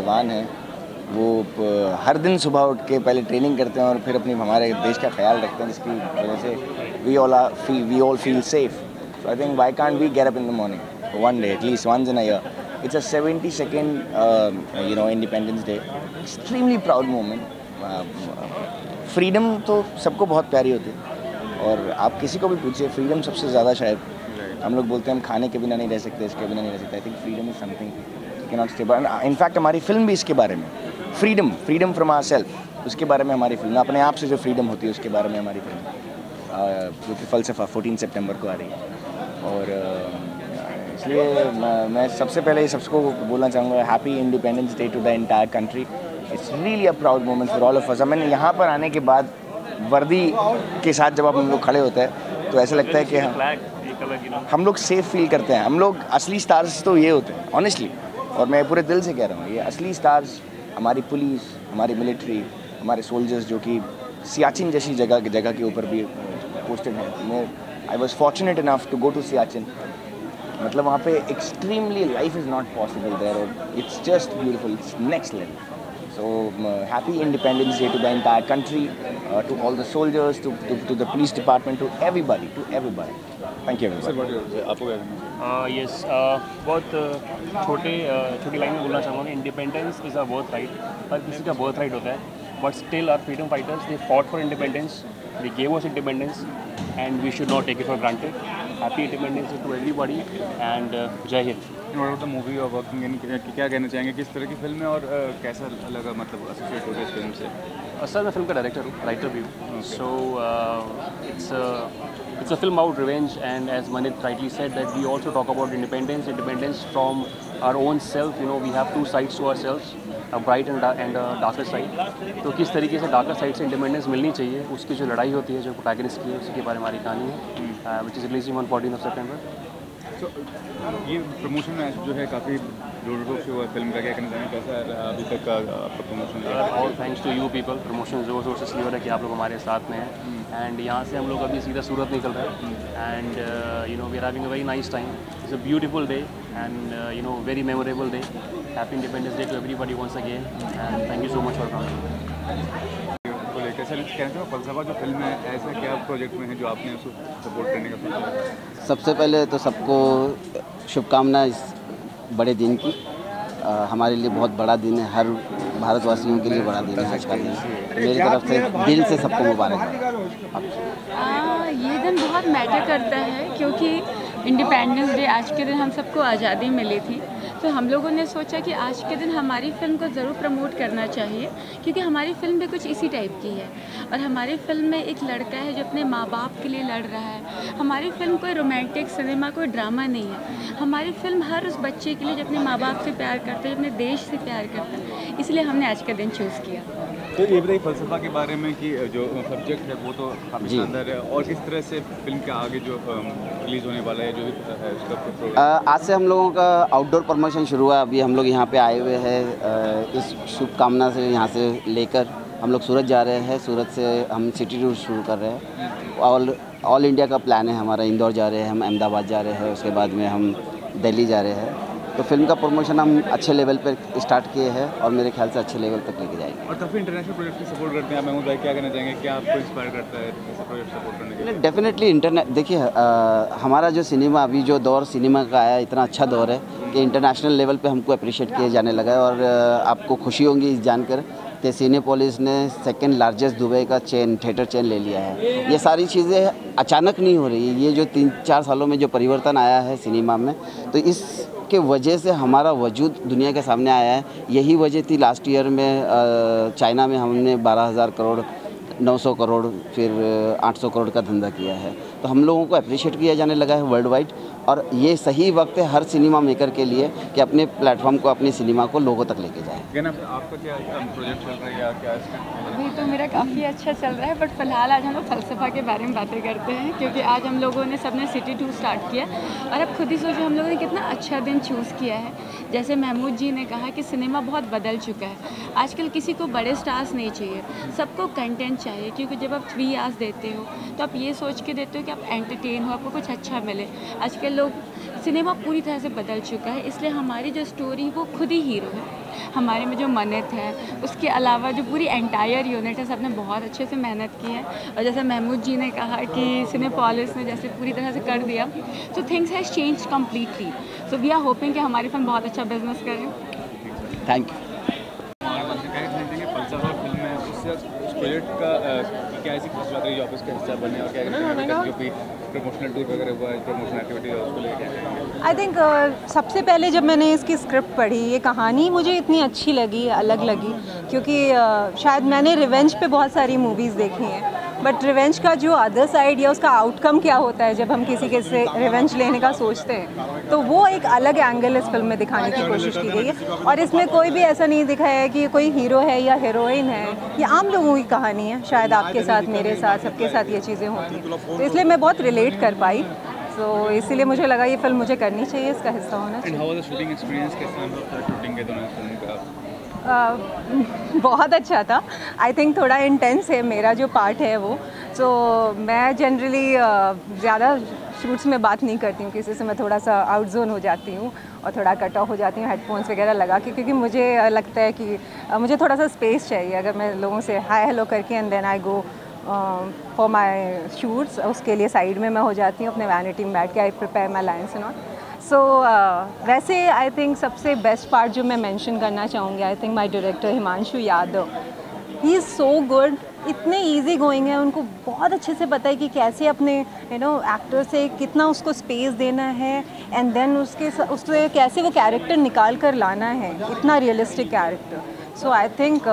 जवान हैं वो हर दिन सुबह उठ के पहले ट्रेनिंग करते हैं और फिर अपनी हमारे देश का ख्याल रखते हैं, जिसकी वजह से we all feel safe. So I think why can't we get up in the morning one day, at least once in a year? It's a 72nd Independence Day. Extremely proud moment. Freedom तो सबको बहुत प्यारी होती है और आप किसी को भी पूछिए, फ्रीडम सबसे ज़्यादा शायद हम लोग बोलते हैं हम खाने के बिना नहीं रह सकते, इसके बिना नहीं रह सकते. I think freedom is something you can not stay. In fact हमारी फिल्म भी इसके बारे में, फ्रीडम फ्रॉम आवर सेल्फ, उसके बारे में हमारी फिल्म, अपने आप से जो फ्रीडम होती है उसके बारे में हमारी फिल्म, जो कि फ़लसफ़ा 14 सितंबर को आ रही है. और इसलिए मैं सबसे पहले सबको बोलना चाहूँगा happy independence day to the entire country. It's really a proud moment for all of us. मैंने यहाँ पर आने के बाद वर्दी के साथ जब हम लोग खड़े होते हैं तो ऐसा लगता है कि हम लोग सेफ फील करते हैं. हम लोग असली स्टार्स तो ये होते हैं ऑनेस्टली, और मैं पूरे दिल से कह रहा हूँ, ये असली स्टार्स हमारी पुलिस, हमारी मिलिट्री, हमारे सोल्जर्स जो कि सियाचिन जैसी जगह के ऊपर भी पोस्टेड हैं. I was fortunate enough to go to Siachen. मतलब वहाँ पे extremely life is not possible there और it's just beautiful, it's next level. So happy Independence Day to the entire country, to all the soldiers, to the police department, to everybody. Thank you everybody. आपको क्या कहना है? Yes, बहुत छोटी line में बोलना चाहूँगा कि independence is a birth right. हर किसी का बर्थ राइट होता है, but still our freedom fighters they fought for independence, they gave us independence and we should not take it for granted. Happy independence to everybody and जय हिंद. The movie और working in क्या कहना चाहेंगे, किस तरह की फिल्म है और कैसा लगा, मतलब एसोसिएट हो गया इस फिल्म से? सर मैं फिल्म का डायरेक्टर हूँ, राइटर भी हूँ. सो it's a film about revenge, and as Manit rightly said that we also talk about independence from our own self. We have two sides to ourselves, a bright and a darker side. तो किस तरीके से darker side से independence मिलनी चाहिए, उसकी जो लड़ाई होती है, जो प्रोटैगनिस्ट की है, उसके बारे में हमारी कहानी है, which is releasing on 14 September. तो ये प्रमोशन में जो है काफ़ी जोर शोर से हुआ फिल्म का, क्या कहना चाहेंगे, कैसा रहा अभी तक का आपका promotion? All thanks to you people. Promotion जोर शोर से इसलिए हो रहा है कि आप लोग हमारे साथ में हैं, एंड यहाँ से हम लोग अभी सीधा सूरत निकल रहे हैं, and we are having a very nice time. It's a beautiful day and very memorable day. Happy independence day to everybody once again, and thank you so much for coming. कैसा कहना चाहो फ़लसफ़ा जो फिल्म है, ऐसा क्या project में है जो आपने उसको सपोर्ट करने का सोचा? सबसे पहले तो सबको शुभकामनाएं इस बड़े दिन की. हमारे लिए बहुत बड़ा दिन है, हर भारतवासियों के लिए बड़ा दिन है आज का दिन. मेरी तरफ से दिल से सबको मुबारक. ये दिन बहुत मैटर करता है क्योंकि इंडिपेंडेंस डे, आज के दिन हम सबको आज़ादी मिली थी, तो हम लोगों ने सोचा कि आज के दिन हमारी फ़िल्म को ज़रूर प्रमोट करना चाहिए, क्योंकि हमारी फ़िल्म भी कुछ इसी टाइप की है. और हमारी फ़िल्म में एक लड़का है जो अपने माँ बाप के लिए लड़ रहा है. हमारी फ़िल्म कोई रोमांटिक सिनेमा, कोई ड्रामा नहीं है. हमारी फ़िल्म हर उस बच्चे के लिए जो अपने माँ बाप से प्यार करता है, अपने देश से प्यार करता है, इसलिए हमने आज का दिन चूज़ किया. तो ये बताइए फ़लसफ़ा के बारे में कि जो सब्जेक्ट है वो तो काफ़ी शानदार है, और किस तरह से फिल्म के आगे जो रिलीज़ होने वाला है, जो भी पता है उसका प्रोग्राम? आज से हम लोगों का आउटडोर प्रमोशन शुरू हुआ. अभी हम लोग यहाँ पे आए हुए हैं इस शुभकामना से. यहाँ से लेकर हम लोग सूरत जा रहे हैं, सूरत से हम सिटी टूर शुरू कर रहे हैं. ऑल इंडिया का प्लान है हमारा. इंदौर जा रहे हैं, हम अहमदाबाद जा रहे हैं, उसके बाद में हम दिल्ली जा रहे हैं. तो फिल्म का प्रमोशन हम अच्छे लेवल पर स्टार्ट किए हैं और मेरे ख्याल से अच्छे लेवल तक लेके जाएंगे. और काफ़ी इंटरनेशनल प्रोजेक्ट की सपोर्ट करते हैं. महमूद भाई क्या कहना चाहेंगे, क्या आपको इंस्पायर करता है ऐसे प्रोजेक्ट सपोर्ट करने के लिए? डेफिनेटली देखिए, हमारा जो सिनेमा अभी जो दौर सिनेमा का आया, इतना अच्छा दौर है कि इंटरनेशनल लेवल पे हमको अप्रिशिएट किया जाने लगा है. और आपको खुशी होगी इस जानकर कि सिनेपोलिस ने सेकंड लार्जेस्ट दुबई का थिएटर चेन ले लिया है. ये सारी चीज़ें अचानक नहीं हो रही. ये जो 3-4 सालों में जो परिवर्तन आया है सिनेमा में, तो इसके वजह से हमारा वजूद दुनिया के सामने आया है. यही वजह थी लास्ट ईयर में चाइना में हमने 12,000 करोड़, 900 करोड़, फिर 800 करोड़ का धंधा किया है. तो हम लोगों को अप्रिशिएट किया जाने लगा है वर्ल्ड वाइड. और ये सही वक्त है हर सिनेमा मेकर के लिए कि अपने प्लेटफॉर्म को, अपनी सिनेमा को लोगों तक लेके जाए. आपका क्या प्रोजेक्ट चल रहा है या क्या? अभी तो मेरा काफ़ी अच्छा चल रहा है, बट फिलहाल आज हम लोग फ़लसफ़ा के बारे में बातें करते हैं, क्योंकि आज हम लोगों ने सबने सिटी टूर स्टार्ट किया. और अब खुद ही सोचो हम लोगों ने कितना अच्छा दिन चूज़ किया है. जैसे महमूद जी ने कहा कि सिनेमा बहुत बदल चुका है. आजकल किसी को बड़े स्टार्स नहीं चाहिए, सबको कंटेंट चाहिए. चाहिए, क्योंकि जब आप 3 आवर्स देते हो तो आप ये सोच के देते हो कि आप एंटरटेन हो, आपको कुछ अच्छा मिले। आजकल लोग सिनेमा पूरी तरह से बदल चुका है, इसलिए हमारी जो स्टोरी वो खुद ही हीरो है। हमारे में जो मन्नत है, उसके अलावा जो पूरी एंटायर यूनिट है, सबने बहुत अच्छे से मेहनत की है। और जैसे महमूद जी ने कहा कि सिनेपोलिस ने जैसे पूरी तरह से कर दिया, so things has change completely. So we are hoping कि हमारी फिल्म बहुत अच्छा बिजनेस करे। Thank you. प्रोजेक्ट का क्या ऐसी खास बात है जो आप इसका हिस्सा बने, और क्या जो भी प्रमोशनल टूर वगैरह हुआ है, प्रमोशनल एक्टिविटी उसको लेकर? आई थिंक सबसे पहले जब मैंने इसकी स्क्रिप्ट पढ़ी, ये कहानी मुझे इतनी अच्छी लगी, अलग लगी, क्योंकि शायद मैंने रिवेंज पे बहुत सारी मूवीज़ देखी हैं, बट रिवेंज का जो अदर साइड या उसका आउटकम क्या होता है जब हम किसी के से रिवेंज लेने का सोचते हैं, तो वो एक अलग एंगल इस फिल्म में दिखाने की कोशिश की गई है। और इसमें कोई भी ऐसा नहीं दिखाया है कि कोई हीरो है या हीरोइन है, ये आम लोगों की कहानी है। शायद आपके साथ, मेरे साथ, सबके साथ ये चीज़ें होती हैं, तो इसलिए मैं बहुत रिलेट कर पाई। तो इसीलिए मुझे लगा ये फिल्म मुझे करनी चाहिए, इसका हिस्सा होना चाहिए। शूटिंग एक्सपीरियंस कैसा था शूटिंग के दौरान फिल्म का? बहुत अच्छा था। आई थिंक थोड़ा इंटेंस है मेरा जो पार्ट है वो। तो मैं जनरली ज़्यादा शूट्स में बात नहीं करती हूँ किसी से, मैं थोड़ा सा आउट जोन हो जाती हूँ और थोड़ा कट ऑफ हो जाती हूँ हेडफोन्स वगैरह लगा के, क्योंकि मुझे लगता है कि मुझे थोड़ा सा स्पेस चाहिए। अगर मैं लोगों से हाय हेलो करके and then I go for my shoots, उसके लिए साइड में मैं हो जाती हूँ अपने वैनिटी में बैठ के, I prepare my lines and all. So वैसे आई थिंक सबसे बेस्ट पार्ट जो मैं मेंशन करना चाहूँगी, I think my director Himanshu Yadav, he is so good. इतने इजी गोइंग है, उनको बहुत अच्छे से पता है कि कैसे अपने एक्टर से कितना उसको स्पेस देना है एंड देन उससे कैसे वो कैरेक्टर निकाल कर लाना है, इतना realistic character. So I think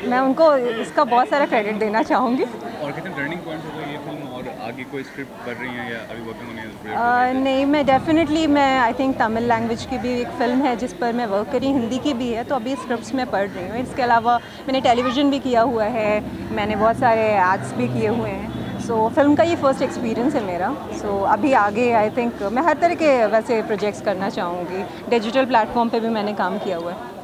मैं उनको इसका बहुत सारा क्रेडिट देना चाहूँगी। और कितने टर्निंग पॉइंट्स हो गए ये फिल्म, और आगे कोई स्क्रिप्ट पढ़ रही हैं या अभी वर्किंग होनी है? नहीं, मैं definitely I think Tamil language की भी एक फ़िल्म है जिस पर मैं वर्क करी, हिंदी की भी है, तो अभी स्क्रिप्ट्स मैं पढ़ रही हूँ। इसके अलावा मैंने टेलीविज़न भी किया हुआ है, मैंने बहुत सारे एड्स भी किए हुए हैं। सो फिल्म का ये फर्स्ट एक्सपीरियंस है मेरा। सो अभी आगे आई थिंक मैं हर तरह के वैसे प्रोजेक्ट्स करना चाहूँगी। डिजिटल प्लेटफॉर्म पे भी मैंने काम किया हुआ है।